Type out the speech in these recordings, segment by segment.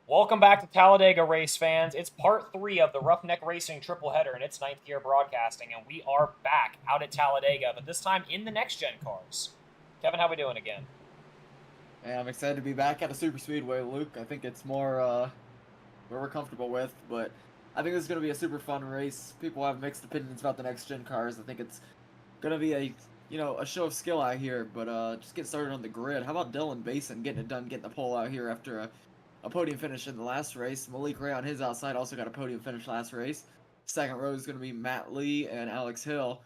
Welcome back to Talladega, race fans. It's part 3 of the Roughneck Racing triple header in its 9th year broadcasting, and we are back out at Talladega, but this time in the next-gen cars. Kevin, how we doing again? And I'm excited to be back at a super speedway, Luke. I think it's more where we're comfortable with, but I think this is going to be a super fun race. People have mixed opinions about the next gen cars. I think it's going to be a show of skill out here, but just get started on the grid. How about Dylan Basin getting it done, getting the pole out here after a podium finish in the last race? Malik Ray on his outside also got a podium finish last race. Second row is going to be Matt Lee and Alex Hill.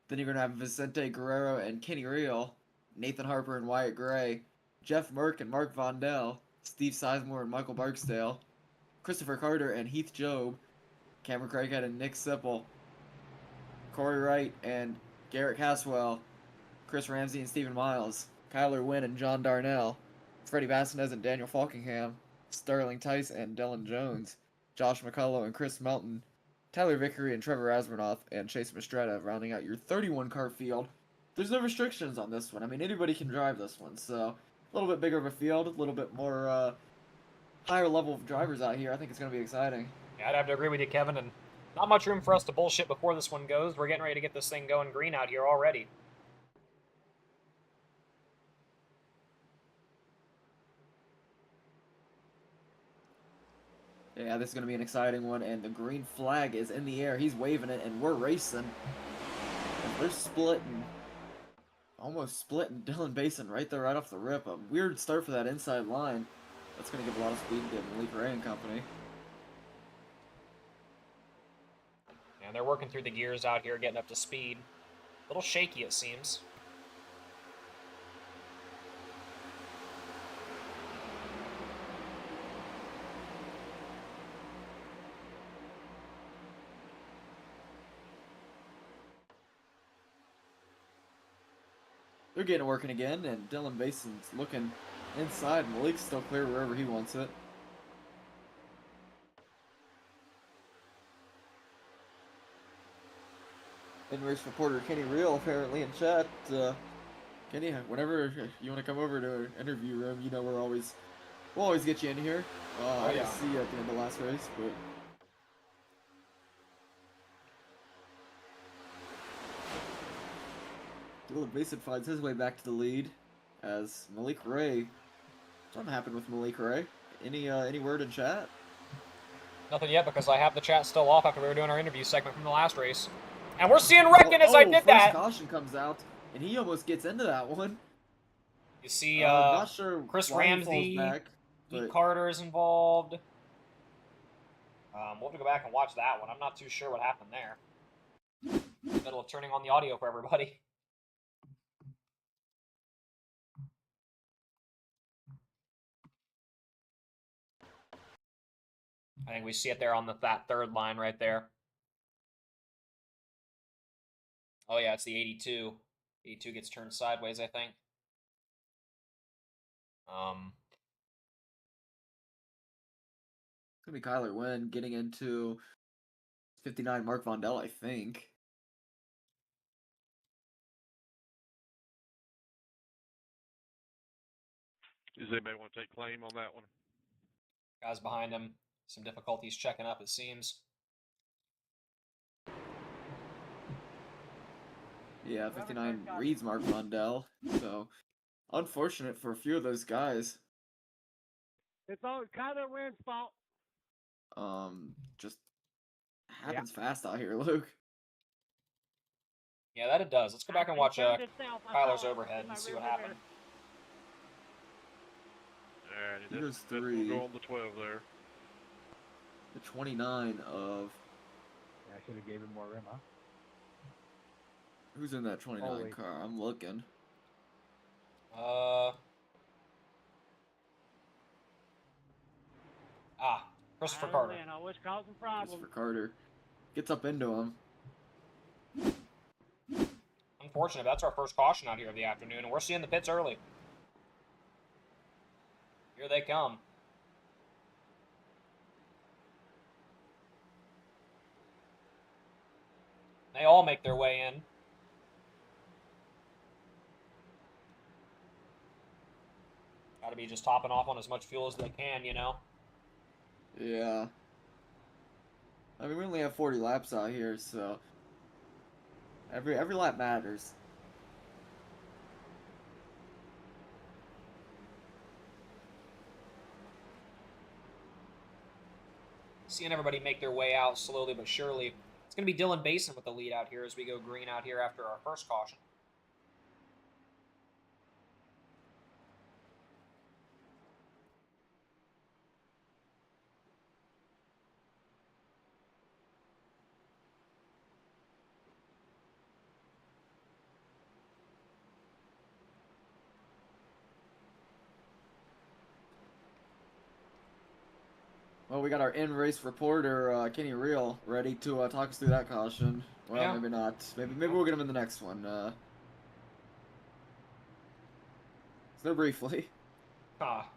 Then you're going to have Vicente Guerrero and Kenny Real, Nathan Harper and Wyatt Gray, Jeff Merck and Mark Vondell, Steve Sizemore and Michael Barksdale, Christopher Carter and Heath Job, Cameron Craighead and Nick Sipple, Corey Wright and Garrett Caswell, Chris Ramsey and Stephen Miles, Kyler Wynn and John Darnell, Freddie Bassinez and Daniel Falkingham, Sterling Tice and Dylan Jones, Josh McCullough and Chris Melton, Tyler Vickery and Trevor Asmanoff, and Chase Mastretta rounding out your 31 car field. There's no restrictions on this one. I mean, anybody can drive this one, so a little bit bigger of a field, a little bit more higher level of drivers out here. I think it's going to be exciting. Yeah, I'd have to agree with you, Kevin, and not much room for us to bullshit before this one goes. We're getting ready to get this thing going green out here already. Yeah, this is going to be an exciting one, and the green flag is in the air. He's waving it, and we're racing. And they're splitting. Almost splitting Dylan Basin right there, right off the rip. A weird start for that inside line. That's going to give a lot of speed to Malik Ray and company. And they're working through the gears out here, getting up to speed. A little shaky, it seems. They're getting working again, and Dylan Basin's looking inside. Malik's still clear wherever he wants it. In-race reporter Kenny Real apparently in chat. Kenny, whenever you want to come over to an interview room, you know we'll always get you in here. I didn't see you at the end of the last race, but Dylan Basin finds his way back to the lead as Malik Ray. Something happened with Malik Ray. Any word in chat? Nothing yet, because I have the chat still off after we were doing our interview segment from the last race. And we're seeing wrecking as I did that. First caution comes out, and he almost gets into that one. You see, not sure Chris why Ramsey, he falls back, Pete Carter is involved. We'll have to go back and watch that one. I'm not too sure what happened there. In the middle of turning on the audio for everybody. I think we see it there on that third line right there. Oh yeah, it's the 82. 82 gets turned sideways, I think. It's gonna be Kyler Wynn getting into 59 Mark Vondell, I think. Does anybody want to take claim on that one? Guys behind him, some difficulties checking up, it seems. Yeah, 59 reads Mark Vondell, so unfortunate for a few of those guys. It's all Kyler Wynn's fault. Just happens fast out here, Luke. Yeah, that it does. Let's go back and watch Kyler's overhead and see what happened. Alright, Here's that's 3. Go on the 12 there. The 29 of... Yeah, I should have gave him more rim, huh? Who's in that 29 car? I'm looking. Christopher Carter. Always causing problems. Christopher Carter gets up into him. Unfortunate, that's our first caution out here of the afternoon, and we're seeing the pits early. Here they come. They all make their way in. Gotta be just topping off on as much fuel as they can, you know. Yeah. I mean, we only have 40 laps out here, so every lap matters. Seeing everybody make their way out slowly but surely. It's going to be Dylan Basin with the lead out here as we go green out here after our first caution. Well, we got our in-race reporter, Kenny Real, ready to talk us through that caution. Well, Yeah. maybe not. Maybe we'll get him in the next one. So briefly. Ah.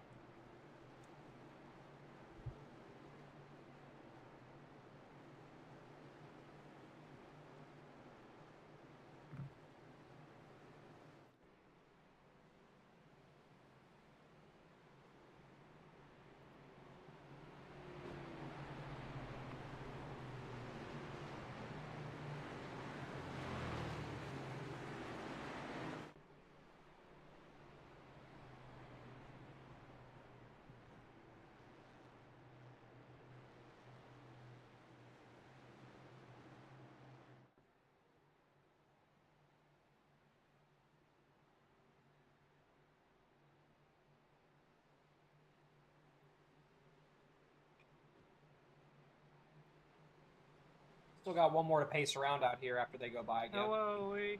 Still got one more to pace around out here after they go by again. Hello, Lee.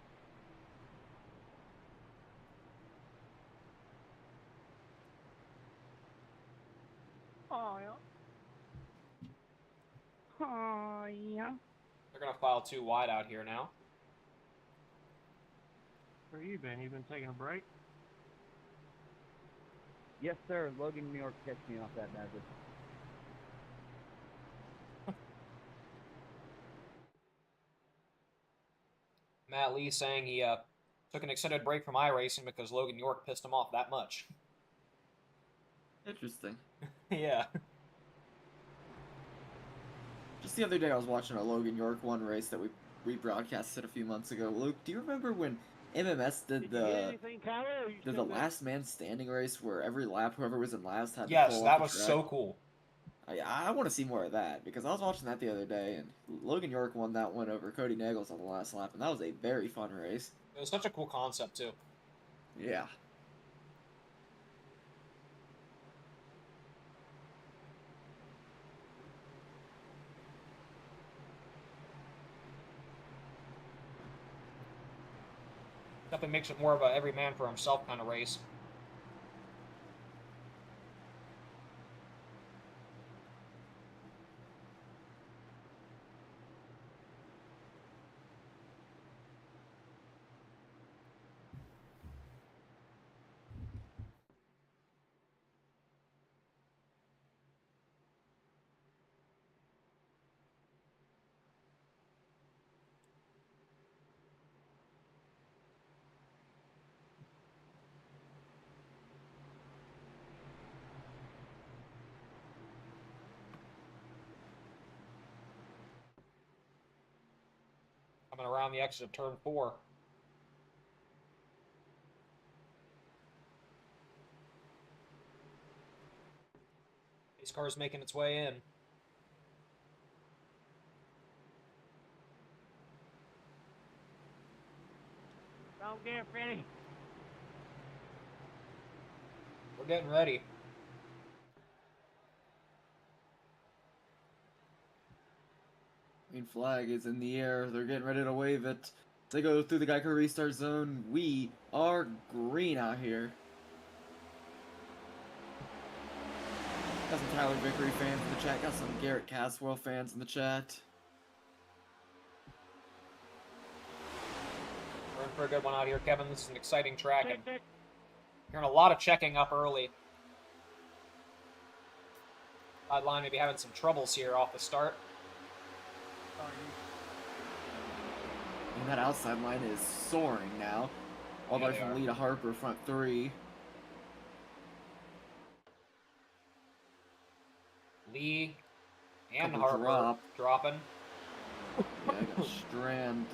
Oh, yeah. Oh, yeah. They're going to file 2 wide out here now. Where you been? You been taking a break? Yes, sir. Logan, New York catch me off that message. Matt Lee saying he took an extended break from iRacing because Logan York pissed him off that much. Interesting. Yeah. Just the other day, I was watching a Logan York 1 race that we broadcasted a few months ago. Luke, do you remember when MMS did Did you get anything, Tyler? Or you the still there? last man standing race where every lap whoever was in last had to Yes, pull that off was the track? so cool. I want to see more of that because I was watching that the other day and Logan York won that one over Cody Nagels on the last lap and that was a very fun race. It was such a cool concept, too. Yeah. Definitely makes it more of a every man for himself kind of race. Coming around the exit of turn 4. Pace car's making its way in. Don't get ready. We're getting ready. Green flag is in the air. They're getting ready to wave it. They go through the Geico restart zone. We are green out here. Got some Tyler Vickery fans in the chat. Got some Garrett Caswell fans in the chat. We're in for a good one out here, Kevin. This is an exciting track, and Check. hearing a lot of checking up early. Sideline maybe having some troubles here off the start. And that outside line is soaring now. All the Yeah, way they from are. Lee to Harper, front 3. Lee and Couple Harper dropping. Yeah, I got Strand,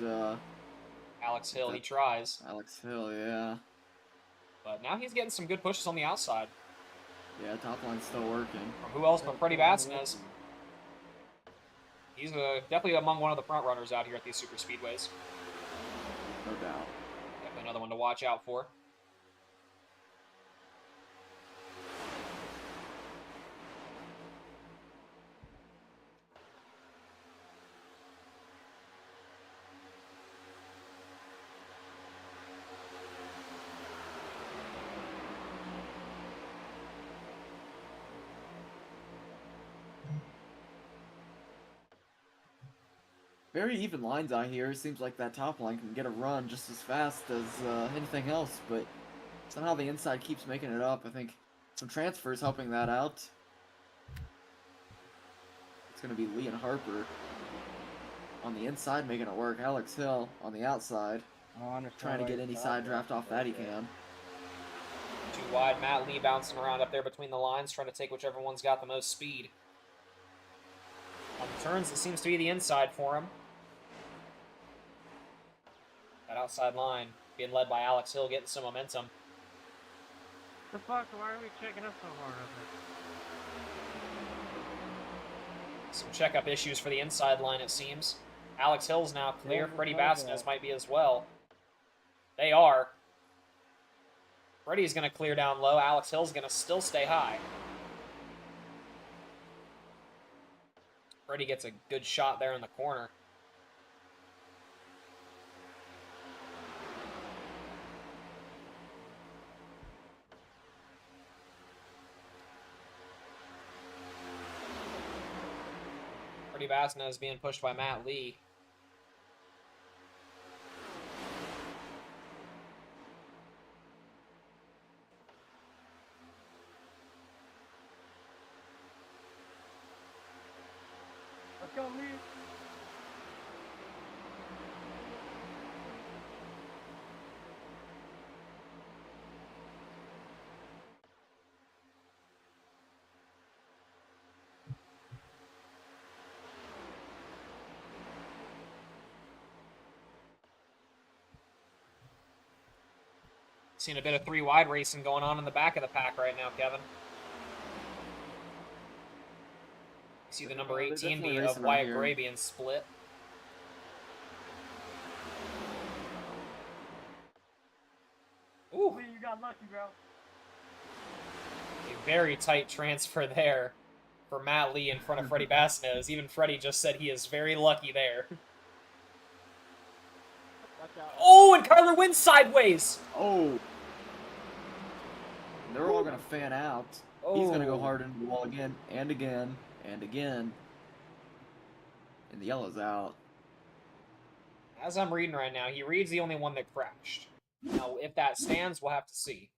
Alex Hill, he tries. Alex Hill, yeah. But now he's getting some good pushes on the outside. Yeah, top line's still working. From who else but Freddie Vasquez. He's definitely among one of the front runners out here at these super speedways. No doubt. Definitely another one to watch out for. Very even lines out here. Seems like that top line can get a run just as fast as anything else, but somehow the inside keeps making it up. I think some transfers helping that out. It's going to be Lee and Harper on the inside making it work. Alex Hill on the outside trying to get any side draft off that he can. Too wide. Matt Lee bouncing around up there between the lines, trying to take whichever one's got the most speed. On the turns, it seems to be the inside for him. That outside line being led by Alex Hill, getting some momentum. The fuck? Why are we checking up so hard up there? Some checkup issues for the inside line, it seems. Alex Hill's now clear. Yeah, Freddie okay. Vasquez might be as well. They are. Freddie's going to clear down low. Alex Hill's going to still stay high. Freddie gets a good shot there in the corner. Freddie Vasquez being pushed by Matt Lee. Let's go, Lee. Seeing a bit of three-wide racing going on in the back of the pack right now, Kevin. You see the number They're 18 definitely of racing Wyatt right Gray here. being split. Ooh, Lee, you got lucky, bro. a very tight transfer there for Matt Lee in front of Freddie Vasquez. Even Freddie just said he is very lucky there. Watch out. Oh, and Kyler wins sideways. Oh! They're all going to fan out. He's going to go hard into the wall again, and again, and again. And the yellow's out. As I'm reading right now, he reads the only one that crashed. Now, if that stands, we'll have to see.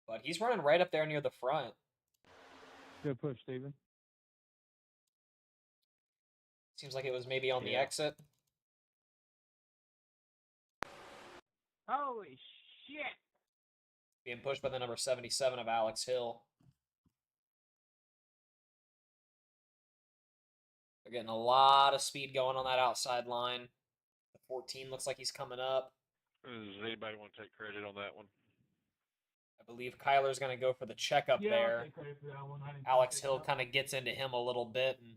But he's running right up there near the front. Good push, Steven. Seems like it was maybe on the Yeah. exit. Holy shit! Being pushed by the number 77 of Alex Hill. They're getting a lot of speed going on that outside line. The 14 looks like he's coming up. Does anybody want to take credit on that one? I believe Kyler's going to go for the checkup there. I'll take credit for that one. I didn't Alex pick it Hill up. kind of gets into him a little bit. And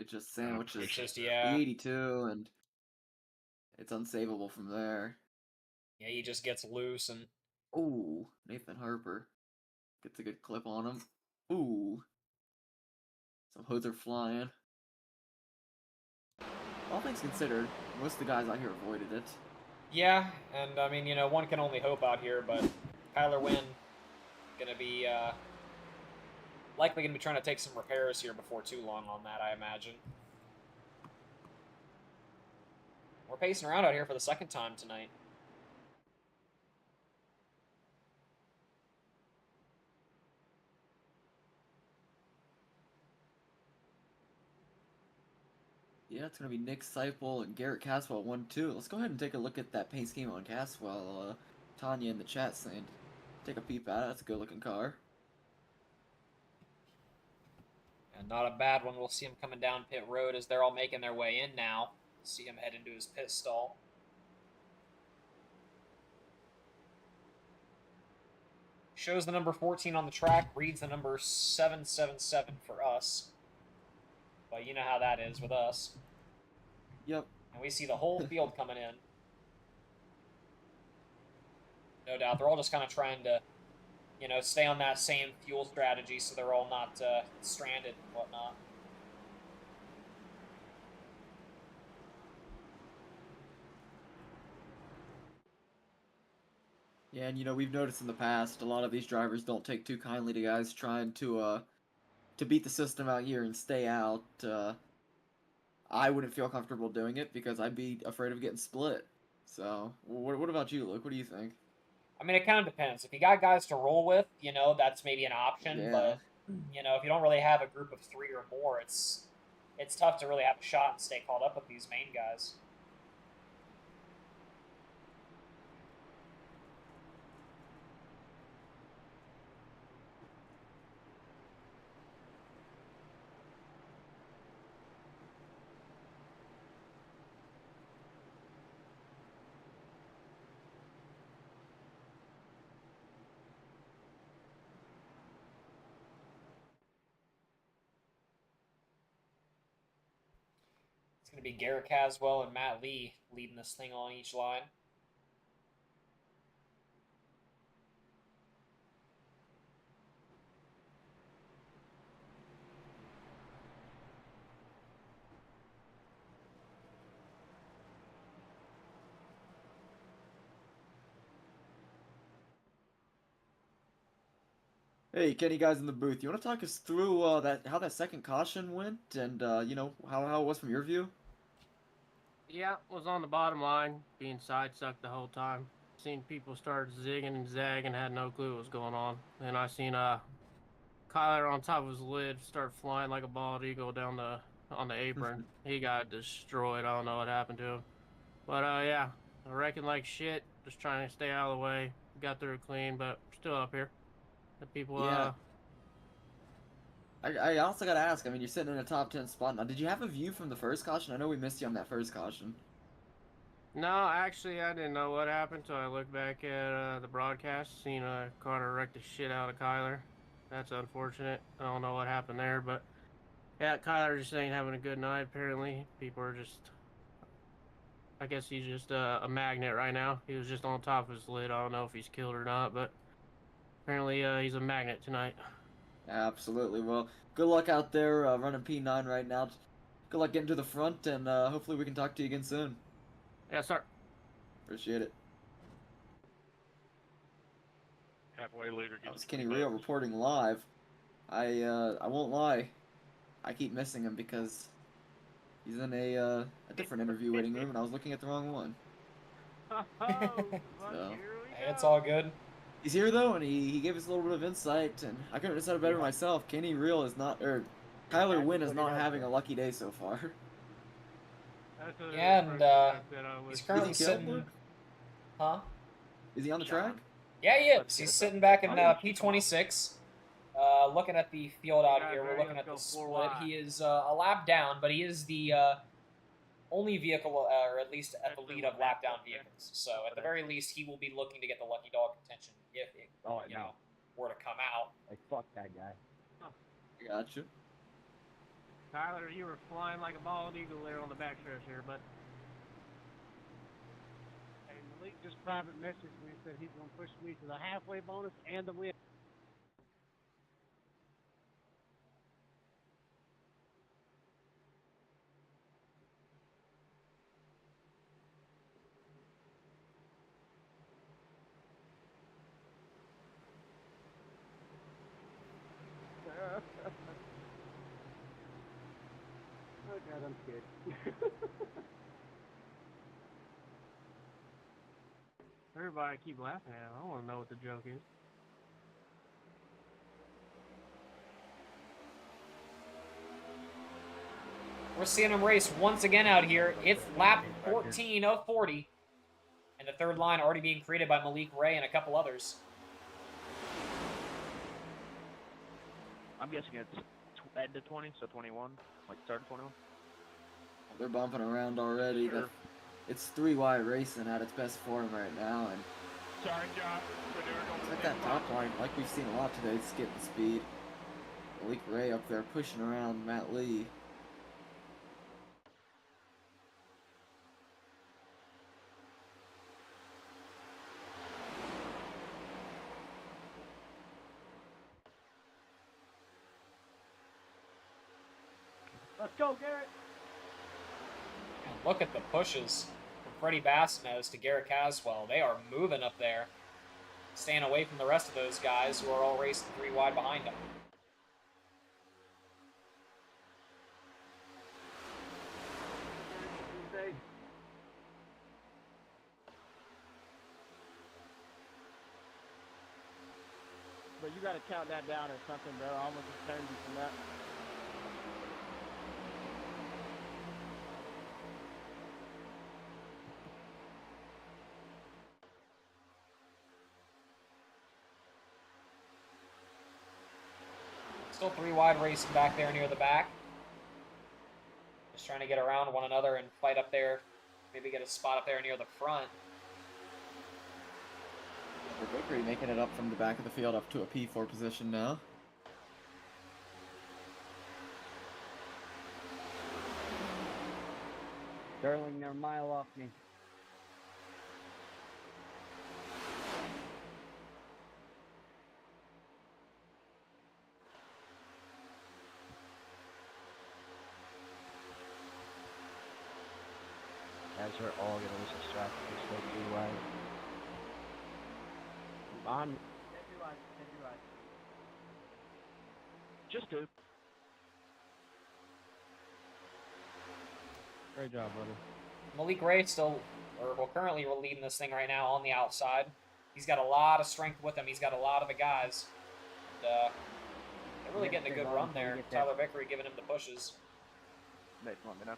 It just sandwiches it's just, the yeah. 82, and it's unsavable from there. Yeah, he just gets loose. And Ooh, Nathan Harper gets a good clip on him. Ooh. Some hoods are flying. All things considered, most of the guys out here avoided it. yeah, and I mean, you know, one can only hope out here, but Kyler Wynn going to be likely going to be trying to take some repairs here before too long on that, I imagine. We're pacing around out here for the second time tonight. Yeah, it's going to be Nick Seipel and Garrett Caswell 1-2. Let's go ahead and take a look at that paint scheme on Caswell. Tanya in the chat saying, take a peep at it. That's a good looking car. And not a bad one. We'll see him coming down pit road as they're all making their way in now. See him head into his pit stall. Shows the number 14 on the track, reads the number 777 for us. But you know how that is with us. Yep. And we see the whole field coming in. No doubt. They're all just kind of trying to, stay on that same fuel strategy so they're all not stranded and whatnot. Yeah, and we've noticed in the past a lot of these drivers don't take too kindly to guys trying to beat the system out here and stay out. I wouldn't feel comfortable doing it because I'd be afraid of getting split. So, what about you, Luke? What do you think? I mean, it kind of depends. If you got guys to roll with, that's maybe an option. Yeah. But, if you don't really have a group of 3 or more, it's tough to really have a shot and stay caught up with these main guys. It's going to be Garrett Caswell and Matt Lee leading this thing on each line. Hey, Kenny, guys in the booth, you want to talk us through how that second caution went, and how it was from your view? Yeah, was on the bottom line, being side sucked the whole time. Seen people start zigging and zagging, had no clue what was going on. And I seen Kyler on top of his lid start flying like a bald eagle down on the apron. He got destroyed. I don't know what happened to him. But yeah, I reckon like shit, just trying to stay out of the way. Got through it clean, but still up here. The people Yeah. I also gotta ask, I mean, you're sitting in a top 10 spot now. Did you have a view from the first caution? I know we missed you on that first caution. No, actually, I didn't know what happened until I looked back at the broadcast, seen Carter wreck the shit out of Kyler. That's unfortunate. I don't know what happened there, but yeah, Kyler just ain't having a good night, apparently. People are just, I guess he's just a magnet right now. He was just on top of his lid. I don't know if he's killed or not, but apparently he's a magnet tonight. Absolutely. Well, good luck out there running P9 right now. Good luck getting to the front, and hopefully we can talk to you again soon. Yeah, sir. Appreciate it. Halfway leader That gets was Kenny 20 Rio bucks. reporting live. I won't lie, I keep missing him because he's in a different interview waiting room, and I was looking at the wrong one. Oh, So. here we Hey, go. it's all good. He's here though, and he gave us a little bit of insight, and I couldn't have said it better myself. Kenny Real is not, or Kyler Wynn is not having a lucky day so far. That's what Yeah, it is, and first thing I he's was- currently Is he killed, sitting. Luke? Huh? Is he on the track? Yeah, he is. Let's He's get sitting back in that. P26. Looking at the field out Yeah, here, we're ready, looking let's at the go split. 4 wide. He is a lap down, but he is the only vehicle, or at least at the lead of lap down vehicles. So at the very least, he will be looking to get the lucky dog contention if it were to come out. Like, fuck that guy. Gotcha. Tyler, you were flying like a bald eagle there on the backstretch here, but Hey, Malik just private messaged me and said he's going to push me to the halfway bonus and the win. Oh, God, I'm scared. everybody keep laughing at him. I want to know what the joke is. We're seeing him race once again out here. It's lap 14 of 40. And the third line already being created by Malik Ray and a couple others. I'm guessing it's Heading to 20, so 21. Like start of 21. They're bumping around already. Sure. It's 3 wide racing at its best form right now, and Sorry, John. But they were going it's like that top line, like we've seen a lot today, it's getting speed. Malik Ray up there pushing around Matt Lee. Let's go, Garrett. And look at the pushes from Freddie Bassines to Garrett Caswell. They are moving up there, staying away from the rest of those guys who are all racing 3 wide behind them. But you gotta count that down or something, bro. I almost turned you from that. Still 3 wide racing back there near the back. Just trying to get around one another and fight up there. Maybe get a spot up there near the front. Vickery making it up from the back of the field up to a P4 position now. Sterling, they're a mile off me. As we're all gonna lose the strap and stay 3 wide. On. Just 2. Great job, brother. Malik Ray still, or well, currently we're leading this thing right now on the outside. He's got a lot of strength with him. He's got a lot of the guys. And, they're really getting a good run there. Tyler Vickery giving him the pushes. Nate, let me know.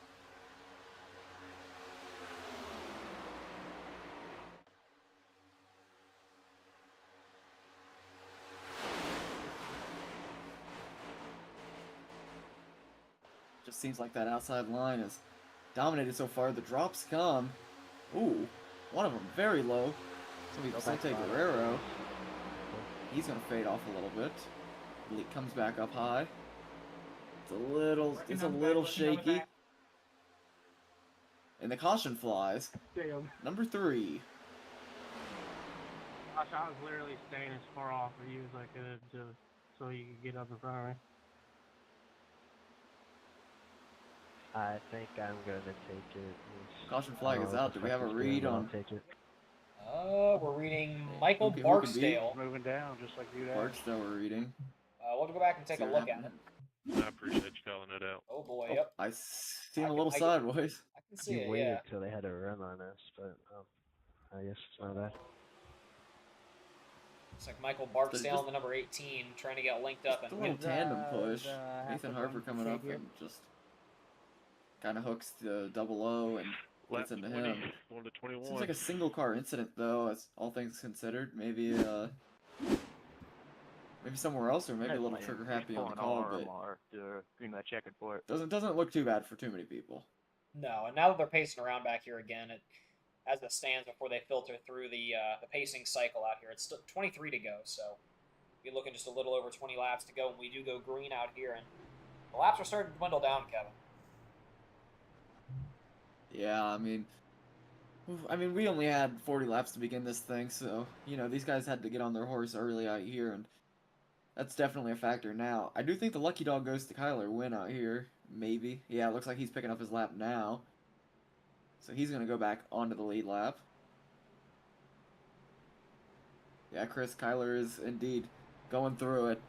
Just seems like that outside line is dominated so far. The drops come. Ooh, one of them very low. It's gonna be Vicente Guerrero. He's gonna fade off a little bit. Malik comes back up high. It's a little shaky. And the caution flies. Damn. Number 3. Gosh, I was literally staying as far off of you as I could so you could get up in front of me. I think I'm gonna take it. Caution flag is out. Do we have a read on? Take it. We're reading Michael Who can Barksdale. moving down just like you Barksdale we're reading. We'll go back and take See a what look at happened. it. I appreciate you calling it out. Oh boy, Oh, yep. I see him I a little can- sideways. I can see You it, waited yeah. till they had a run on us, but I guess it's not bad. It's like Michael Barksdale in the number 18 trying to get linked up Just a and little win. tandem push. half Nathan of Harper them coming up figure. and just kind of hooks the double O and Lap gets into 20, him. going to 21. Seems like a single car incident though, as all things considered. Maybe maybe somewhere else, or maybe a little trigger happy on the call, but Green light checkered for it. doesn't look too bad for too many people. No, and now that they're pacing around back here again, as it stands before they filter through the pacing cycle out here, it's still 23 to go, so we're looking just a little over 20 laps to go, and we do go green out here, and the laps are starting to dwindle down, Kevin. Yeah, I mean, we only had 40 laps to begin this thing, so these guys had to get on their horse early out here, and that's definitely a factor now. I do think the lucky dog goes to Kyler Wynn out here. Maybe. Yeah, it looks like he's picking up his lap now. So he's going to go back onto the lead lap. Yeah, Chris, Kyler is indeed going through it.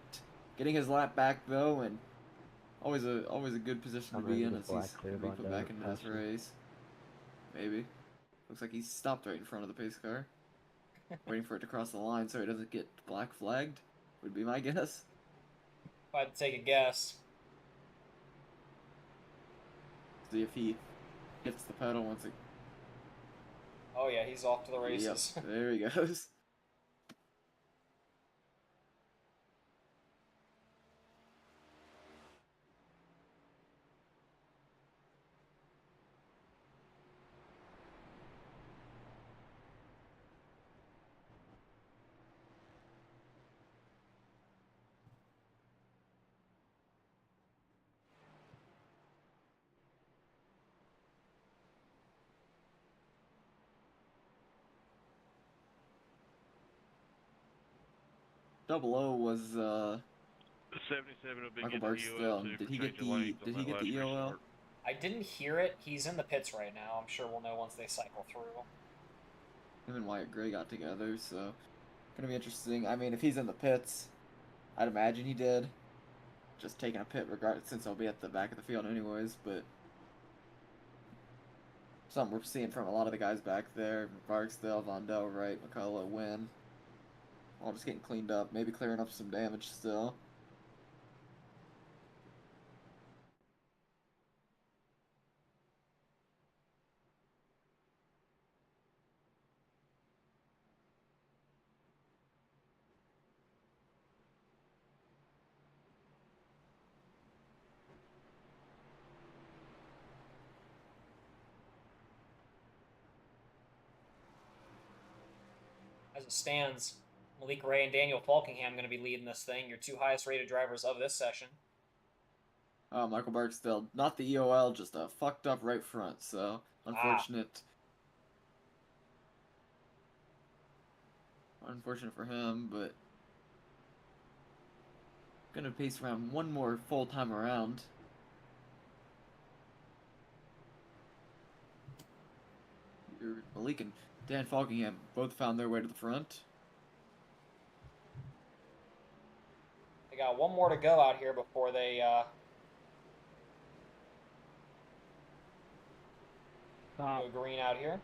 Getting his lap back, though, and always a good position to be in as he's going to be put back into this race. Maybe. Looks like he's stopped right in front of the pace car. Waiting for it to cross the line so he doesn't get black flagged, would be my guess. If I had to take a guess. See if he hits the pedal once it... Oh yeah, he's off to the races. Yep, there he goes. Double O was 77 will be Michael getting the EOL Barksdale. too Did for he get changing the lanes on Did he that get last the EOL? restart. I didn't hear it. He's in the pits right now. I'm sure we'll know once they cycle through. Him and Wyatt Gray got together, so gonna be interesting. I mean, if he's in the pits, I'd imagine he did. Just taking a pit regardless, since I'll be at the back of the field anyways. But something we're seeing from a lot of the guys back there: Barksdale, Vondell, Wright, McCullough, Wynn, all just getting cleaned up. Maybe clearing up some damage still. As it stands, Malik Ray and Daniel Falkingham going to be leading this thing. Your two highest rated drivers of this session. Michael Barksdale, not the EOL, just a fucked up right front. So unfortunate. Unfortunate for him, but gonna pace around one more full time around. Malik and Dan Falkingham both found their way to the front. They got one more to go out here before they go green out here.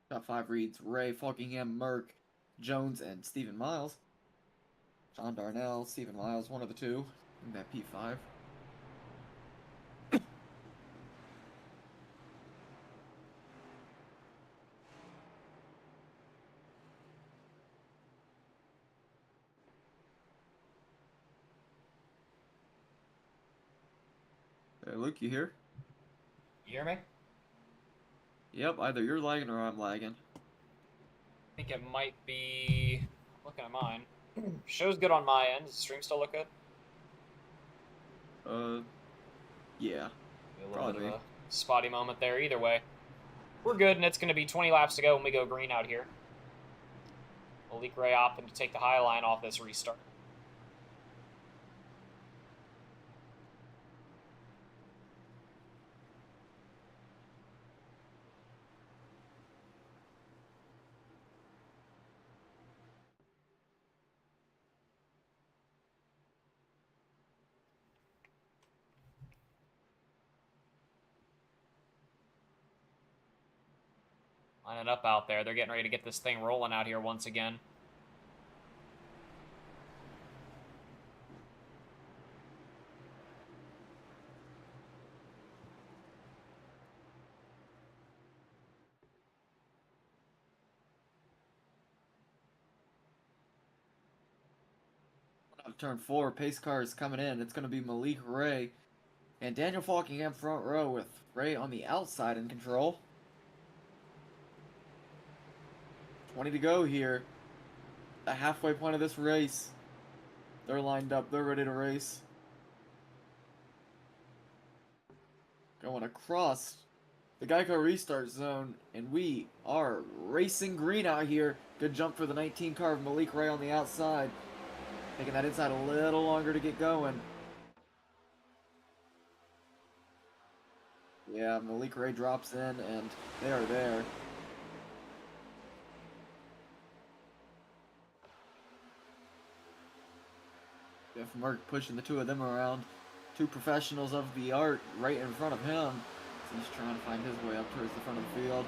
Top 5 reads Ray, Falkingham, Merck, Jones, and Stephen Miles. John Darnell, Stephen Miles, one of the two in that P5. Hey, Luke, you here? You hear me? Yep, either you're lagging or I'm lagging. I think it might be... Looking at mine. Show's good on my end. Does the stream still look good? Yeah. A little Probably. bit of a spotty moment there. Either way, we're good, and it's going to be 20 laps to go when we go green out here. Malik Ray opting to take the high line off this restart. Lining up out there. They're getting ready to get this thing rolling out here once again. Turn 4, pace car is coming in. It's going to be Malik Ray and Daniel Falkingham front row with Ray on the outside in control. 20 to go here. The halfway point of this race. They're lined up. They're ready to race. Going across the Geico restart zone, and we are racing green out here. Good jump for the 19 car of Malik Ray on the outside. Taking that inside a little longer to get going. Yeah, Malik Ray drops in, and they are there. Jeff Merck pushing the two of them around. Two professionals of the art right in front of him. So he's trying to find his way up towards the front of the field.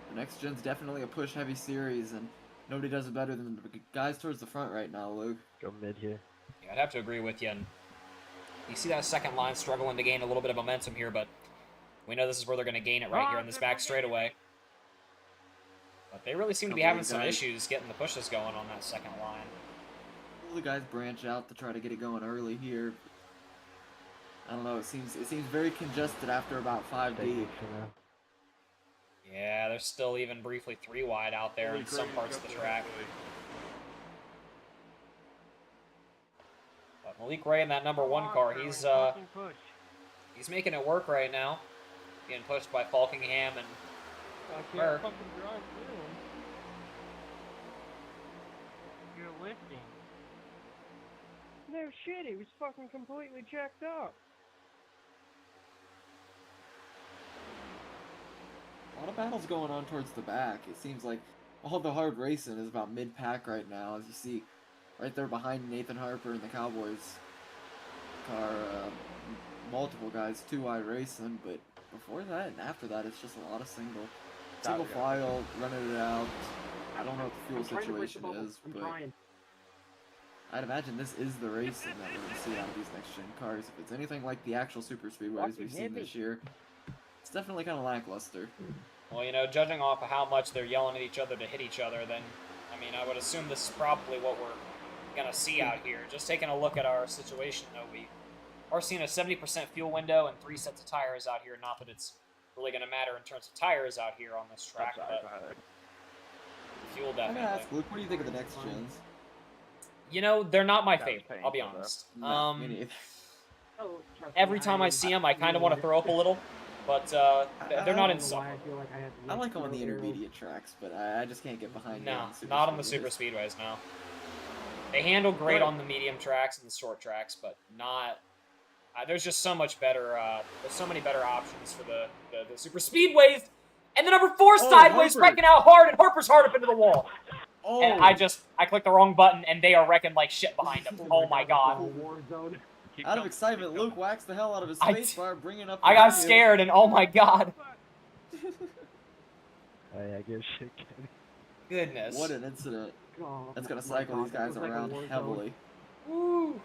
The next gen's definitely a push-heavy series, and nobody does it better than the guys towards the front right now, Luke. Go mid here. Yeah, I'd have to agree with you. And you see that second line struggling to gain a little bit of momentum here, but we know this is where they're going to gain it right here in this back straightaway. But they really seem to be having some issues getting the pushes going on that second line. All the guys branch out to try to get it going early here. I don't know, it seems very congested after about 5 deep. Yeah, they're still even briefly 3 wide out there in some parts of the track. But Malik Ray in that number 1 car, he's making it work right now. Getting pushed by Falkingham and I can't Merck. fucking drive through him. You're lifting. No shit, he was fucking completely checked up. A lot of battles going on towards the back. It seems like all the hard racing is about mid-pack right now, as you see right there behind Nathan Harper and the Cowboys car. Multiple guys 2 wide racing, but before that and after that, it's just a lot of single file running it out. I don't know what the fuel situation is, but I'd imagine this is the racing that we're going to see out of these next-gen cars. If it's anything like the actual super speedways we've seen this year, it's definitely kind of lackluster. well, you know, judging off of how much they're yelling at each other to hit each other, then, I mean, I would assume this is probably what we're going to see out here. Just taking a look at our situation, though, we are seeing a 70% fuel window and 3 sets of tires out here. Not that it's really going to matter in terms of tires out here on this track, but fuel I'm going to definitely. ask Luke, what do you think of the next gens? You know, they're not my favorite, I'll be honest. No, me neither. Every time I see them, I kind of want to throw up a little, but they're not insufferable. I like them on the intermediate tracks, but I just can't get behind them. No, not on the super speedways, no. They handle great on the medium tracks and the short tracks, but not... there's just so much better, there's so many better options for the super speedways. And the number 4 sideways Harper. wrecking out hard, and Harper's hard up into the wall. Oh, And I clicked the wrong button, and they are wrecking like shit behind them. Oh my god. out of excitement, Luke whacks the hell out of his I spacebar, bringing up. I got scared, and oh my god. Oh yeah, give shit. Goodness. What an incident. That's gonna cycle these guys around heavily. Woo.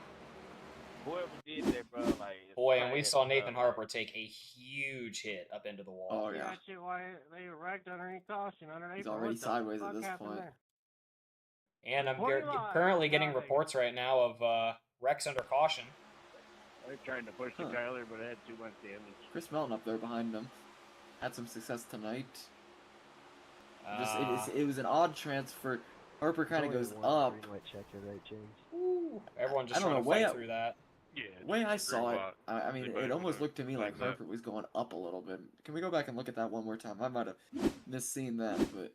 Whoever did that, bro, like. Boy, and we saw Nathan Harper take a huge hit up into the wall. Oh yeah, That's why they wrecked underneath caution. he's already sideways at this point. And I'm What am I? currently getting Nothing. reports right now of wrecks under caution. They're trying to push the Huh. Tyler, but it had too much damage. Chris Melton up there behind him had some success tonight. Uh, It was an odd transfer. Harper kind of goes up. Everyone just I don't trying know, to fight through that. Yeah. The way I it's a saw great it, lot. I mean, Anybody it almost would've looked to me like cleaned that. Harper was going up a little bit. Can we go back and look at that one more time? I might have misseen that, but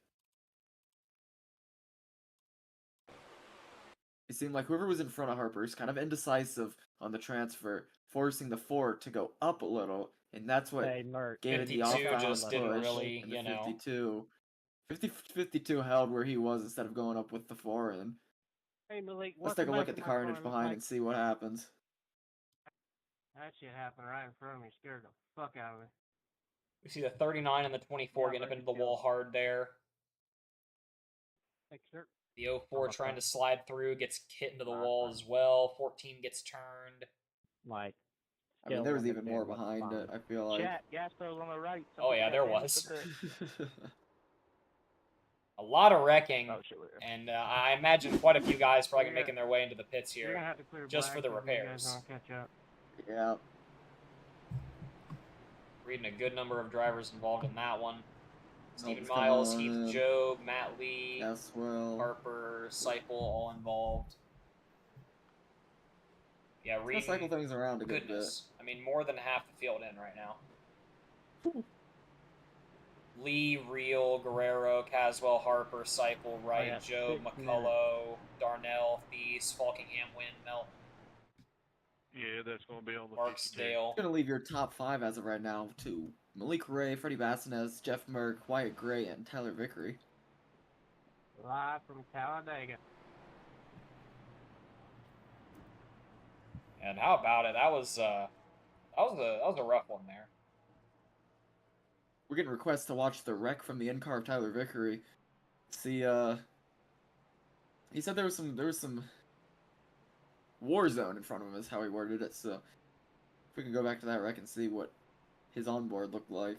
it seemed like whoever was in front of Harper is kind of indecisive on the transfer, forcing the 4 to go up a little, and that's what Hey, Merc. gave it the 52 off-balance just didn't push, really, and the you know. 52 held where he was instead of going up with the 4, and Hey, Malik, let's take a look at the carnage behind and see what happens. That shit happened right in front of me. Scared the fuck out of me. We see the 39 and the 24 getting up into the wall hard there. The 04 trying to slide through, gets hit into the wall as well. 14 gets turned. Like, I mean, there was even more behind it, I feel like. chat, gas pedals on the right. Oh yeah, there was. Something A lot of wrecking, Oh shit, we're there. and I imagine quite a few guys probably making their way into the pits You're here. gonna have to clear just for black the if you guys repairs. don't catch up. Yeah. Reading a good number of drivers involved in that one. Stephen Help's coming Miles, on Heath in. Job, Matt Lee, Caswell. Harper, Seipel, all involved. Yeah, Let's reading. cycle things around a good Goodness. I mean, more than half the field in right now. Whew. Lee, Reel, Guerrero, Caswell, Harper, Seipel, Wright, yeah. Joe, 6 McCullough, Darnell, Thies, Falkingham, Wynn, Melton, Yeah, that's going to be on the Marksdale. I'm gonna leave your top 5 as of right now to Malik Ray, Freddie Bassinez, Jeff Merck, Wyatt Gray, and Tyler Vickery. Live from Talladega. And how about it? That was a rough one there. We're getting requests to watch the wreck from the in-car of Tyler Vickery. See, he said there was some war zone in front of him is how he worded it, so if we can go back to that wreck and see what his onboard looked like.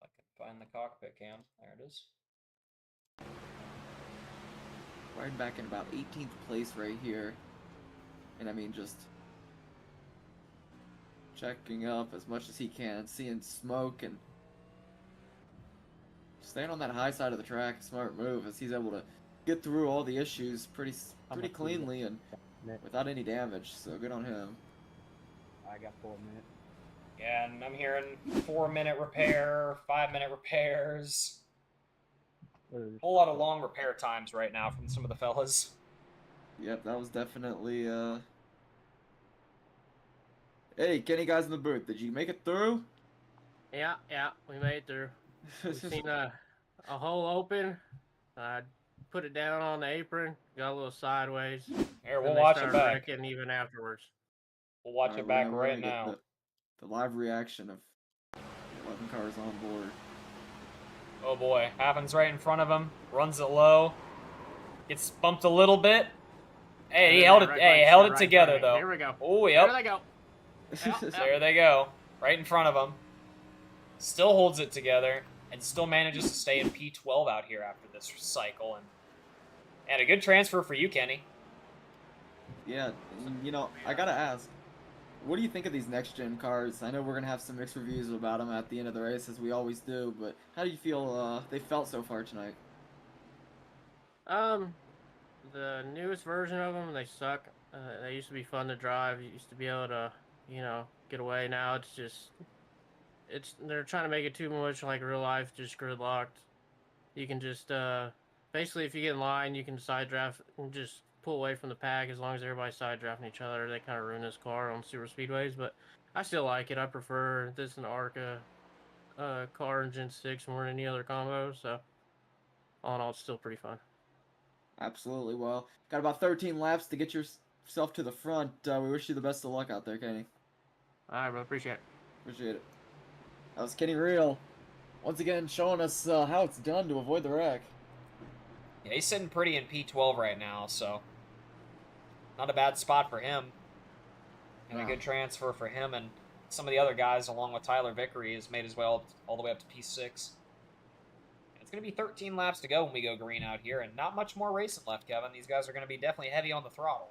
I can find the cockpit cam. There it is. Riding back in about 18th place right here. And I mean, just checking up as much as he can, seeing smoke and staying on that high side of the track. A smart move as he's able to get through all the issues pretty cleanly and without any damage. So good on him. I got 4 minutes. Yeah, and I'm hearing 4-minute repair, 5-minute repairs. Whole lot of long repair times right now from some of the fellas. Yep, that was definitely Hey, Kenny guys in the booth, did you make it through? Yeah, we made it through. We've seen a hole open. I put it down on the apron, got a little sideways. Here, Then we'll they watch it started back. wrecking even afterwards. We'll watch it back we're right gonna now. get the live reaction of 11 cars on board. Oh boy, happens right in front of him. Runs it low. Gets bumped a little bit. Hey, he held it. Hey, held it together though. Here we go. Oh, yep. There they go. There they go. Right in front of him. Still holds it together and still manages to stay in P12 out here after this cycle. And a good transfer for you, Kenny. Yeah, you know, I gotta ask, what do you think of these next-gen cars? I know we're gonna have some mixed reviews about them at the end of the race, as we always do, but how do you feel they felt so far tonight? The newest version of them, they suck. They used to be fun to drive. You used to be able to, you know, get away. Now they're trying to make it too much like real life, just gridlocked. You can just, basically if you get in line, you can side draft and just pull away from the pack as long as everybody's side drafting each other. They kind of ruin this car on super speedways, but I still like it. I prefer this and the ARCA car and Gen 6 more than any other combo, so all in all, it's still pretty fun. Absolutely. Well, got about 13 laps to get yourself to the front. We wish you the best of luck out there, Kenny. All right, bro. Appreciate it. Appreciate it. That was Kenny Real, once again showing us how it's done to avoid the wreck. Yeah, he's sitting pretty in P12 right now, so not a bad spot for him. And a good transfer for him and some of the other guys, along with Tyler Vickery, has made his way all the way up to P6. And it's going to be 13 laps to go when we go green out here, and not much more racing left, Kevin. These guys are going to be definitely heavy on the throttle.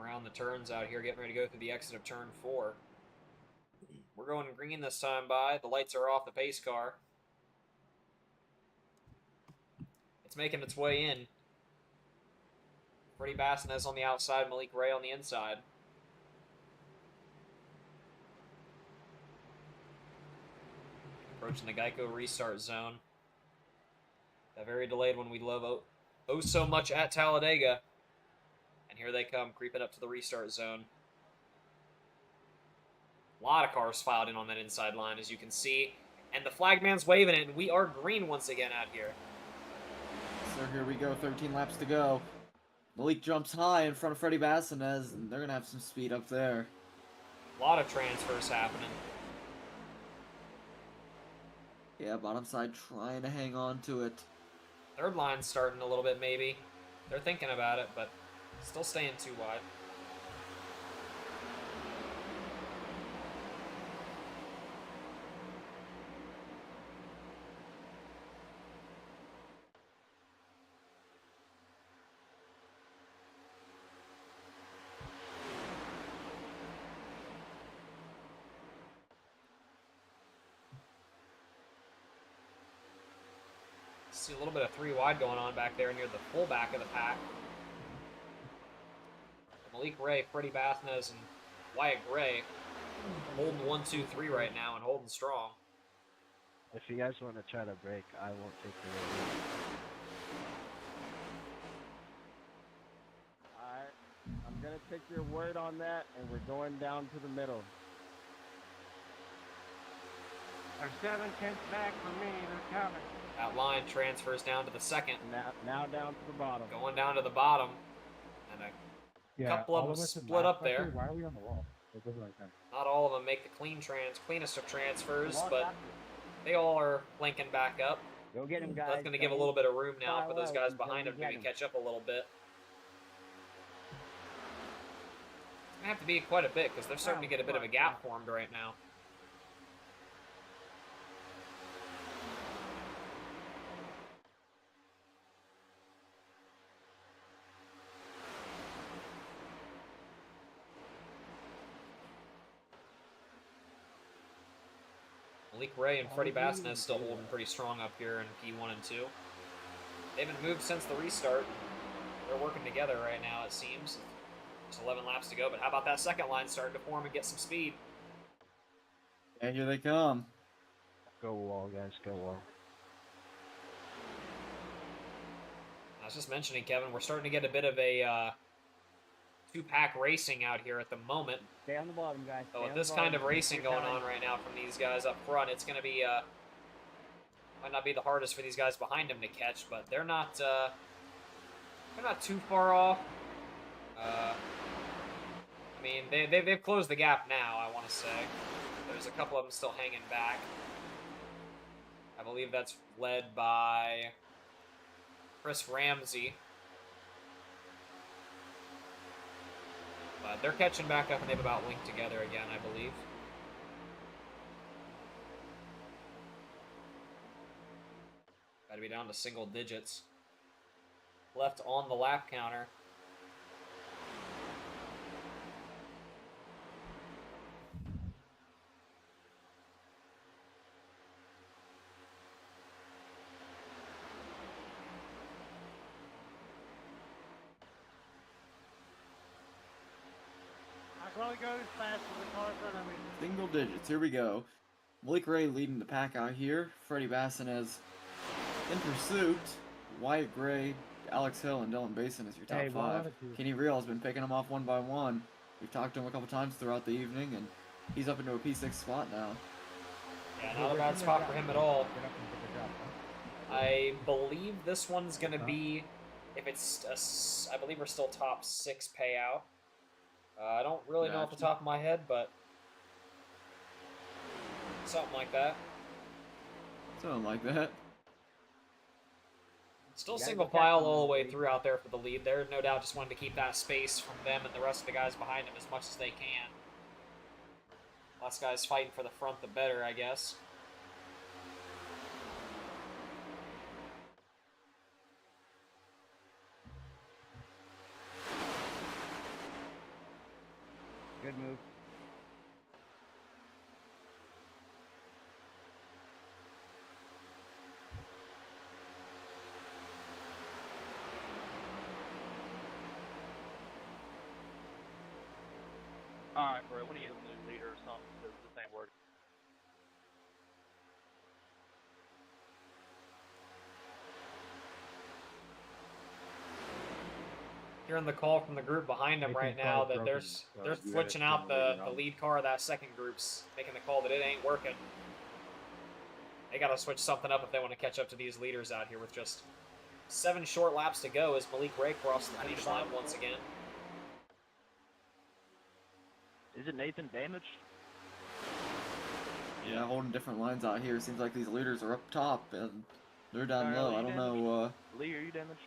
Around the turns out here, getting ready to go through the exit of turn 4. We're going green this time by. The lights are off the pace car. It's making its way in. Freddie Bassinez on the outside, Malik Ray on the inside. Approaching the Geico restart zone. That very delayed one we love oh so much at Talladega. And here they come, creeping up to the restart zone. A lot of cars filed in on that inside line, as you can see. And the flagman's waving it, and we are green once again out here. So here we go, 13 laps to go. Malik jumps high in front of Freddie Bassinez, and they're going to have some speed up there. A lot of transfers happening. Yeah, bottom side trying to hang on to it. Third line's starting a little bit, maybe. They're thinking about it, but still staying too wide. See a little bit of 3 wide going on back there near the fullback of the pack. Malik Ray, Freddie Bassinez, and Wyatt Gray holding 1, 2, 3 right now and holding strong. If you guys want to try to break, I won't take the lead. Alright, I'm gonna take your word on that, and we're going down to the middle. They're 7/10 back for me. They're coming. That line transfers down to the second. Now down to the bottom. Going down to the bottom. And a couple of them split up there. Why are we on the wall? It doesn't make sense. Not all of them make the cleanest of transfers, but they all are linking back up. Go get him, guys. That's going to give a little bit of room now for those guys behind him to maybe catch up a little bit. It's going to have to be quite a bit because they're starting to get a bit of a gap formed right now. Malik Ray and Freddie Bassnett still holding pretty strong up here in P1 and 2. They haven't moved since the restart. They're working together right now, it seems. There's 11 laps to go, but how about that second line starting to form and get some speed? Yeah, here they come. Go wall, guys. Go wall. I was just mentioning, Kevin, we're starting to get a bit of a two-pack racing out here at the moment. Stay on the bottom, guys. So with this kind of racing going on right now from these guys up front, it's going to be might not be the hardest for these guys behind them to catch, but they're not too far off. I mean, they've closed the gap now, I want to say. There's a couple of them still hanging back. I believe that's led by Chris Ramsey. But they're catching back up, and they've about linked together again, I believe. Got to be down to single digits. Left on the lap counter. I can only go as fast as the car in front of me. Single digits. Here we go. Malik Ray leading the pack out here. Freddie Bassnett is in pursuit. Wyatt Gray, Alex Hill, and Dylan Basin is your top five. Kenny Real has been picking them off one by one. We've talked to him a couple times throughout the evening, and he's up into a P6 spot now. Yeah, not a bad spot for him at all. I believe this one's going to be, if it's, I believe we're still top 6 payout. I don't really know off the top of my head, but something like that. Something like that. Still single file all the way through out there for the lead. They're no doubt just wanting to keep that space from them and the rest of the guys behind them as much as they can. Less guys fighting for the front, the better, I guess. Good move. Alright, bro, when you get a new leader or something, because this ain't working. Hearing the call from the group behind them right now that they're switching out the lead car of that second group's making the call that it ain't working. They got to switch something up if they want to catch up to these leaders out here with just 7 short laps to go as Malik Ray crosses the finish line once again. Is it Nathan damaged? Yeah, holding different lines out here. Seems like these leaders are up top and they're down low. I don't know. Lee, are you damaged?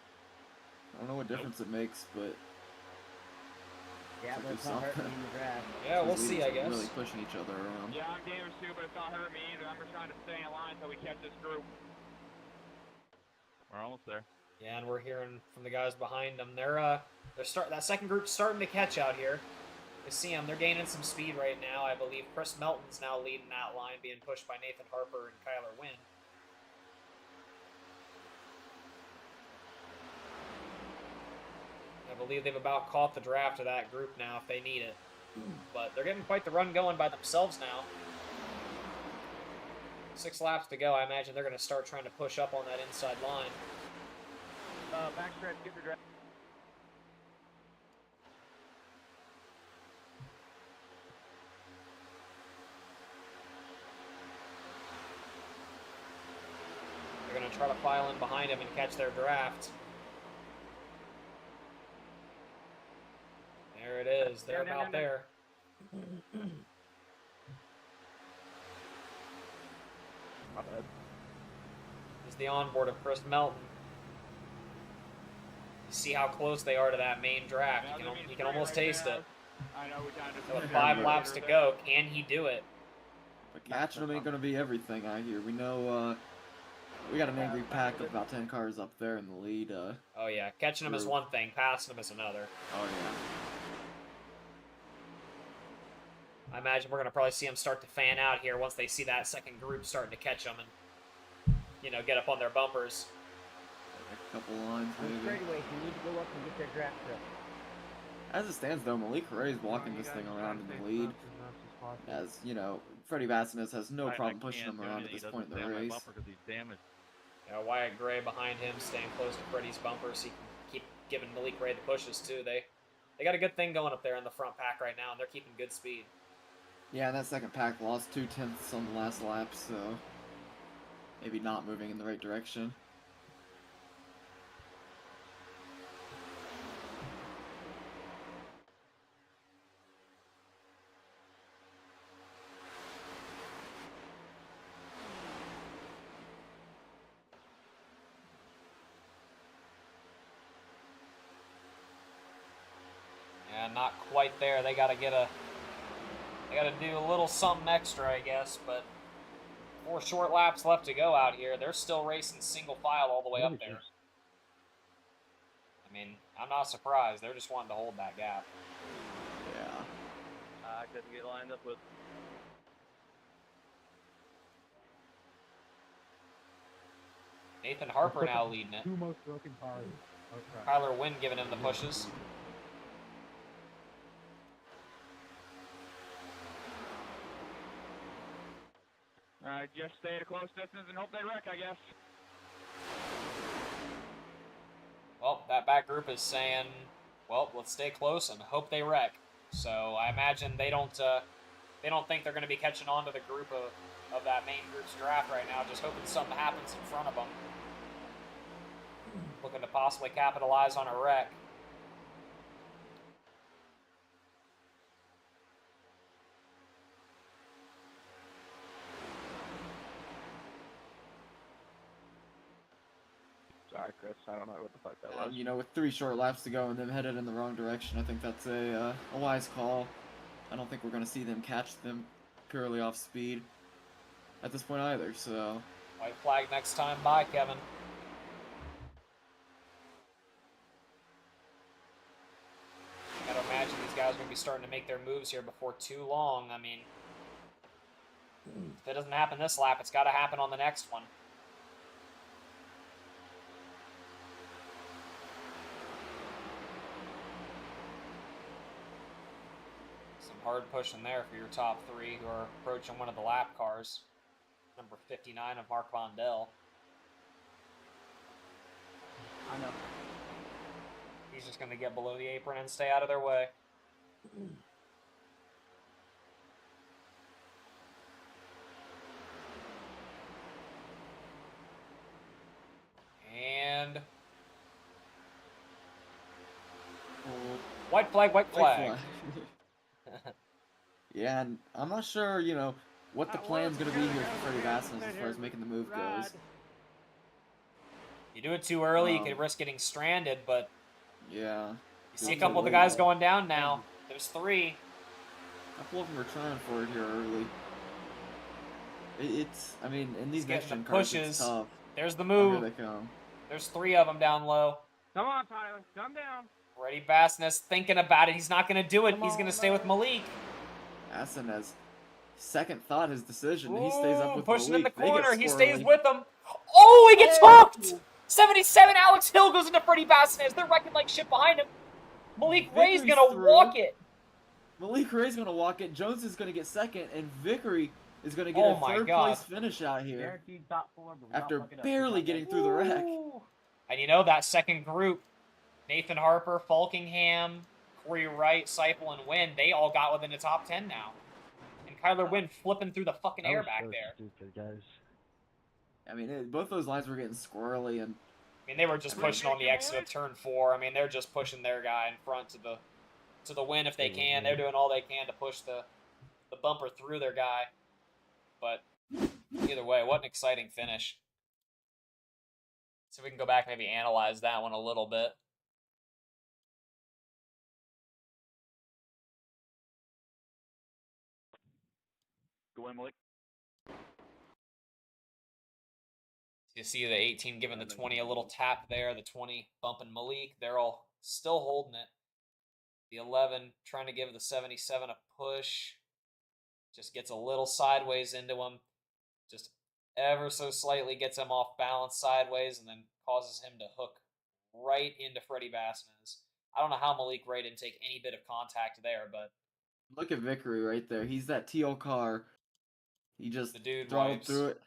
I don't know what difference it makes, but Yeah, but it's not hurting me in the draft. Yeah, we'll see, I guess. Really pushing each other around. Yeah, I'm damaged too, but it's not hurting me either. I'm just trying to stay in line until we catch this group. We're almost there. Yeah, and we're hearing from the guys behind them. That second group's starting to catch out here. You see them, they're gaining some speed right now. I believe Chris Melton's now leading that line, being pushed by Nathan Harper and Kyler Wynn. I believe they've about caught the draft of that group now if they need it. But they're getting quite the run going by themselves now. 6 laps to go. I imagine they're going to start trying to push up on that inside line. Backstretch, get the draft. They're going to try to file in behind him and catch their draft. There it is. They're about there. the onboard of Chris Melton. You see how close they are to that main draft. You can almost taste it. I know we're trying to With 5 laps to go, can he do it? But catching them ain't gonna be everything out here. We know, we got an angry pack of about 10 cars up there in the lead. Oh yeah, catching him is one thing, passing him is another. Oh yeah. I imagine we're going to probably see them start to fan out here once they see that second group starting to catch them and, you know, get up on their bumpers. A couple lines, On maybe. straightaways, you need to go up and get their draft truck. As it stands, though, Malik Ray is walking this thing around in the lead. As, you know, Freddie Bassinis has no problem pushing him around at this point in the race. Yeah, Wyatt Gray behind him, staying close to Freddie's bumper so he can keep giving Malik Ray the pushes, too. They got a good thing going up there in the front pack right now, and they're keeping good speed. Yeah, and that second pack lost 2/10 on the last lap, so maybe not moving in the right direction. Yeah, not quite there. They gotta do a little something extra, I guess, but 4 short laps left to go out here. They're still racing single file all the way up there. I mean, I'm not surprised. They're just wanting to hold that gap. Yeah. I couldn't get lined up with. Nathan Harper now leading it. 2 most broken cars. Kyler Wynn giving him the pushes. Just stay at a close distance and hope they wreck, I guess. Well, that back group is saying, well, let's stay close and hope they wreck. So I imagine they don't think they're going to be catching on to the group of that main group's draft right now, just hoping something happens in front of them. Looking to possibly capitalize on a wreck. Sorry, Chris. I don't know what the fuck that was. You know, with 3 short laps to go and them headed in the wrong direction, I think that's a wise call. I don't think we're going to see them catch them purely off speed at this point either, so... White flag next time. Bye, Kevin. Gotta imagine these guys are going to be starting to make their moves here before too long. I mean, if it doesn't happen this lap, it's got to happen on the next one. Some hard pushing there for your top 3 who are approaching one of the lap cars. Number 59 of Mark Vondell. I know. He's just going to get below the apron and stay out of their way. And... white flag, white flag. Yeah, and I'm not sure, you know, what the plan's going to be here for Freddie Bassinis as far as making the move goes. You do it too early, you could risk getting stranded, but... Yeah. You see a couple of the guys going down now. There's 3. A couple of them are trying for it here early. It's, I mean, in these next-gen cars, it's tough. There's the Oh, move. here they come. There's 3 of them down low. Come on, Tyler. Come down. Freddie Bassinis thinking about it. He's not going to do it. He's going to stay with Malik. Bassinis second thought his decision. He stays up with pushing in Malik. the corner. He stays squirrely. with him. Oh, he gets hooked! 77, Alex Hill goes into Freddie Bassinis. They're wrecking like shit behind him. Malik Ray's Vickery's going to through. walk it. Malik Ray's going to walk it. Jones is going to get second, and Vickery is going to get Oh a my third God. place finish out here Guaranteed top 4, but we're not after fucking up. barely getting through the wreck. Ooh. And you know that second group, Nathan Harper, Falkingham, Corey Wright, Seipel, and Wynn, they all got within the top 10 now. And Kyler Wynn flipping through the fucking That air was back so there. stupid, guys. I mean, both those lines were getting squirrely, and I mean, they were just pushing on the exit of turn 4. I mean, they're just pushing their guy in front to the win if they can. They're doing all they can to push the bumper through their guy. But either way, what an exciting finish. So we can go back and maybe analyze that one a little bit. Go in, Malik. You see the 18 giving the 20 a little tap there, the 20 bumping Malik. They're all still holding it. The 11 trying to give the 77 a push. Just gets a little sideways into him. Just ever so slightly gets him off balance sideways and then causes him to hook right into Freddie Bassman's. I don't know how Malik Ray didn't take any bit of contact there, but Look at Vickery right there. He's that teal car. He just the dude throttled wipes. through it.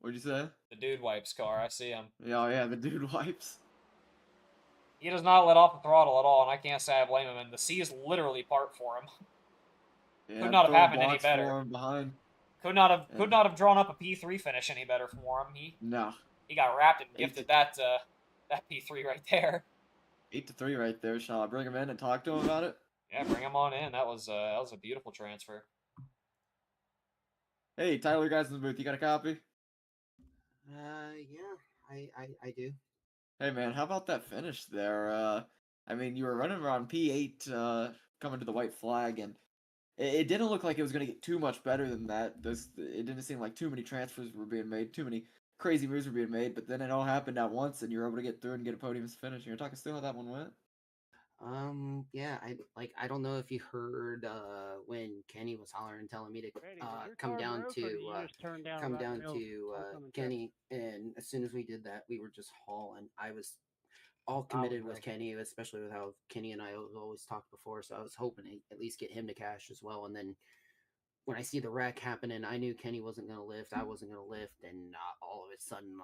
What'd you say? The dude wipes car. I see him. Yeah, yeah, the dude wipes. He does not let off the throttle at all, and I can't say I blame him. And the C is literally part for him. Yeah, Could not have throwing happened any blocks better. for him behind. Could not have drawn up a P3 finish any better for him. No. He got wrapped and gifted that P3 right there. 8-3 right there. Shall I bring him in and talk to him about it? Yeah, bring him on in. That was a beautiful transfer. Hey, Tyler, guys in the booth, you got a copy? Yeah, I do. Hey, man, how about that finish there? I mean, you were running around P8 coming to the white flag, and it didn't look like it was going to get too much better than that. It didn't seem like too many transfers were being made, too many crazy moves were being made, but then it all happened at once, and you were able to get through and get a podium finish. You're talking still how that one went? Yeah, I don't know if you heard when Kenny was hollering, telling me to Freddie, was your come car down broke, or did you just turn down come right down middle? to I'll come and check. Kenny, and as soon as we did that, we were just hauling. I was all I was committed with ready. Kenny, especially with how Kenny and I have always talked before. So I was hoping to at least get him to cash as well. And then when I see the wreck happening, I knew Kenny wasn't going to lift. I wasn't going to lift, and all of a sudden,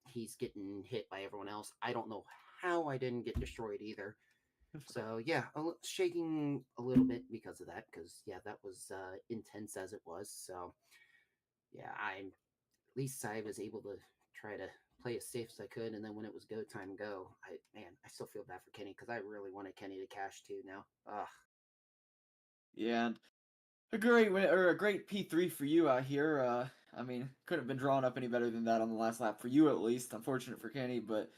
he's getting hit by everyone else. I don't know how I didn't get destroyed either. So yeah, shaking a little bit because of that. Because yeah, that was intense as it was. So yeah, at least I was able to try to play as safe as I could. And then when it was go time, I still feel bad for Kenny because I really wanted Kenny to cash too. Now, Yeah, and a great P3 for you out here. I mean, couldn't have been drawn up any better than that on the last lap for you at least. Unfortunate for Kenny, but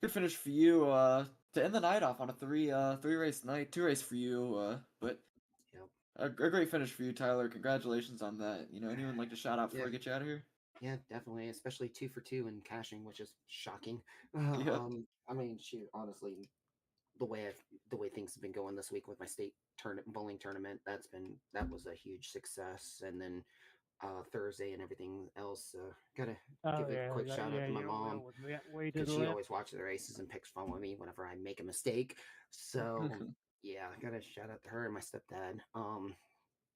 good finish for you. To end the night off on a three race night, 2 race for you. But yep. a great finish for you, Tyler. Congratulations on that. You know, anyone like to shout out before I get you out of here? Yeah, definitely, especially 2 for 2 in caching, which is shocking. Yeah. I mean, shoot, honestly, the way things have been going this week with my state bowling tournament, that was a huge success. And then Thursday and everything else, gotta give a quick shout out to my mom because she always watches the races and picks fun with me whenever I make a mistake. So yeah, gotta shout out to her and my stepdad.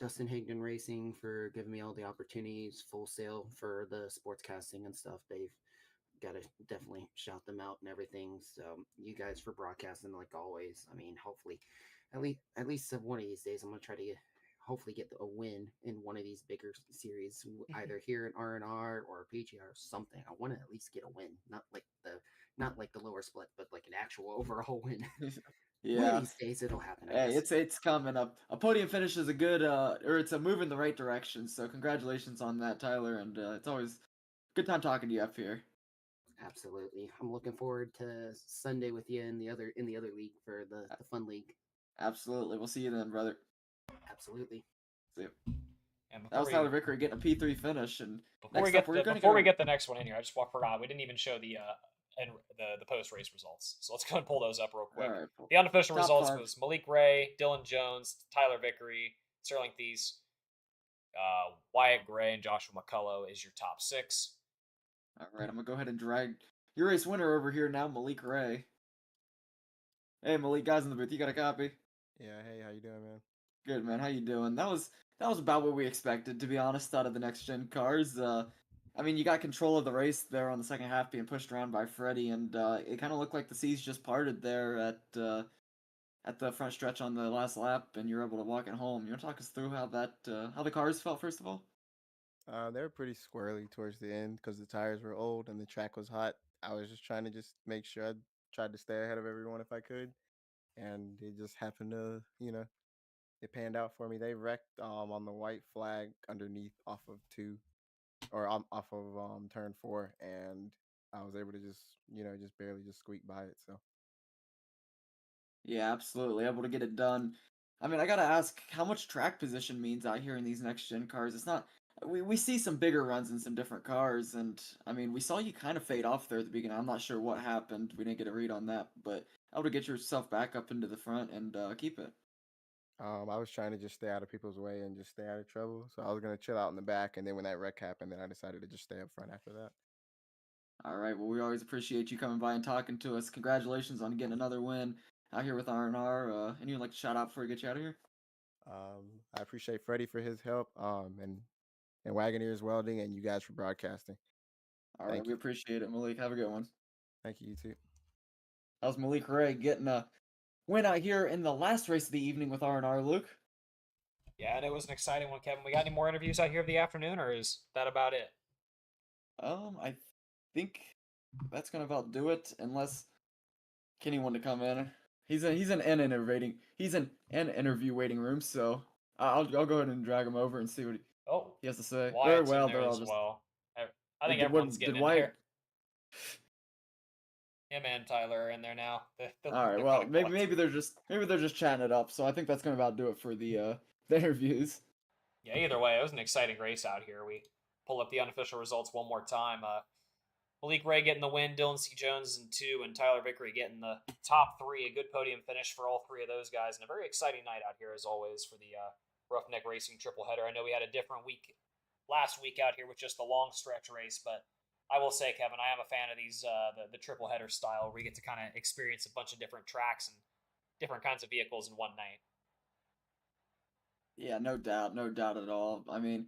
Dustin Higdon Racing for giving me all the opportunities, Full Sail for the sports casting and stuff. They've got to definitely shout them out and everything. So you guys for broadcasting like always. I mean, hopefully, at least one of these days, I'm gonna try to hopefully get a win in one of these bigger series, either here in RNR or PGR or something. I want to at least get a win, not like the lower split, but like an actual overall win. One Yeah. of these days it'll happen. I Hey, guess. it's coming up. A podium finish is a good or it's a move in the right direction. So congratulations on that, Tyler. And it's always a good time talking to you up here. Absolutely. I'm looking forward to Sunday with you in the other league for the fun league. Absolutely. We'll see you then, brother. Absolutely. See you. And That was Tyler Vickery getting a P3 finish. And before we get the next one in here, I just forgot we didn't even show the post race results. So let's go and pull those up real quick. Right. The unofficial Top results 5. was Malik Ray, Dylan Jones, Tyler Vickery, Sterling Thies, Wyatt Gray, and Joshua McCullough is your top 6. All right, I'm gonna go ahead and drag your race winner over here now, Malik Ray. Hey, Malik, guys in the booth, you got a copy? Yeah. Hey, how you doing, man? Good, man. How you doing? That was about what we expected, to be honest, out of the next gen cars. I mean, you got control of the race there on the second half, being pushed around by Freddie, and it kind of looked like the seas just parted there at the front stretch on the last lap, and you're able to walk it home. You want to talk us through how the cars felt first of all? They were pretty squirrely towards the end because the tires were old and the track was hot. I was just trying to make sure I tried to stay ahead of everyone if I could, and it just happened to, it panned out for me. They wrecked on the white flag underneath off of 2. or off of turn 4, and I was able to just barely just squeak by it. So Yeah, absolutely. Able to get it done. I mean, I gotta ask, how much track position means out here in these next gen cars? It's not. We see some bigger runs in some different cars, and I mean, we saw you kind of fade off there at the beginning. I'm not sure what happened. We didn't get a read on that, but able to get yourself back up into the front and keep it. I was trying to just stay out of people's way and just stay out of trouble. So I was gonna chill out in the back, and then when that wreck happened, then I decided to just stay up front after that. All right. Well, we always appreciate you coming by and talking to us. Congratulations on getting another win out here with RNR. Anyone like to shout out before we get you out of here? I appreciate Freddie for his help, and Wagoneers Welding, and you guys for broadcasting. All right. Thank We you. appreciate it, Malik. Have a good one. Thank you, you too. That was Malik Ray getting a win out here in the last race of the evening with RNR. Luke. Yeah, and it was an exciting one, Kevin. We got any more interviews out here of the afternoon, or is that about it? I think that's gonna about do it, unless Kenny wanted to come in. He's an interview waiting room, so I'll go ahead and drag him over and see what he has to say. Or Wyatt's well, in there they're all as just. well. I think Did, everyone's did getting in Wyatt? there. Him and Tyler are in there now. All right. Well, maybe they're just chatting it up. So I think that's gonna about do it for the interviews. Yeah, either way, it was an exciting race out here. We pull up the unofficial results one more time. Malik Ray getting the win, Dylan C. Jones in 2, and Tyler Vickery getting the top 3. A good podium finish for all 3 of those guys, and a very exciting night out here as always for the Roughneck Racing triple header. I know we had a different week last week out here with just the long stretch race, but I will say, Kevin, I am a fan of these the triple header style where we get to kind of experience a bunch of different tracks and different kinds of vehicles in one night. Yeah, no doubt at all. I mean,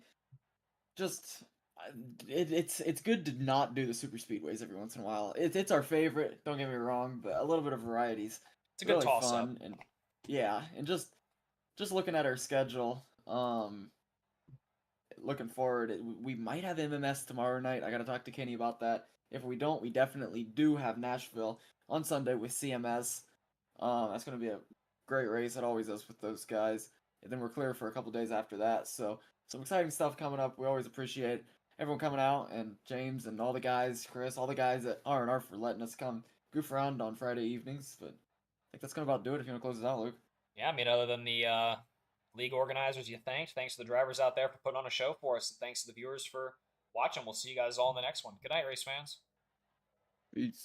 just it's good to not do the super speedways every once in a while. It's our favorite. Don't get me wrong, but a little bit of varieties. It's a good Really toss fun, up. and yeah, and just looking at our schedule, looking forward, we might have MMS tomorrow night. I gotta talk to Kenny about that. If we don't, we definitely do have Nashville on Sunday with CMS. That's gonna be a great race. It always is with those guys. And then we're clear for a couple days after that. So some exciting stuff coming up. We always appreciate everyone coming out, and James and all the guys, Chris, all the guys at R&R for letting us come goof around on Friday evenings. But I think that's gonna about do it. If you want to close it out, Luke. Yeah, I mean, other than the league organizers, thanks to the drivers out there for putting on a show for us, and thanks to the viewers for watching. We'll see you guys all in the next one. Good night, race fans. Peace.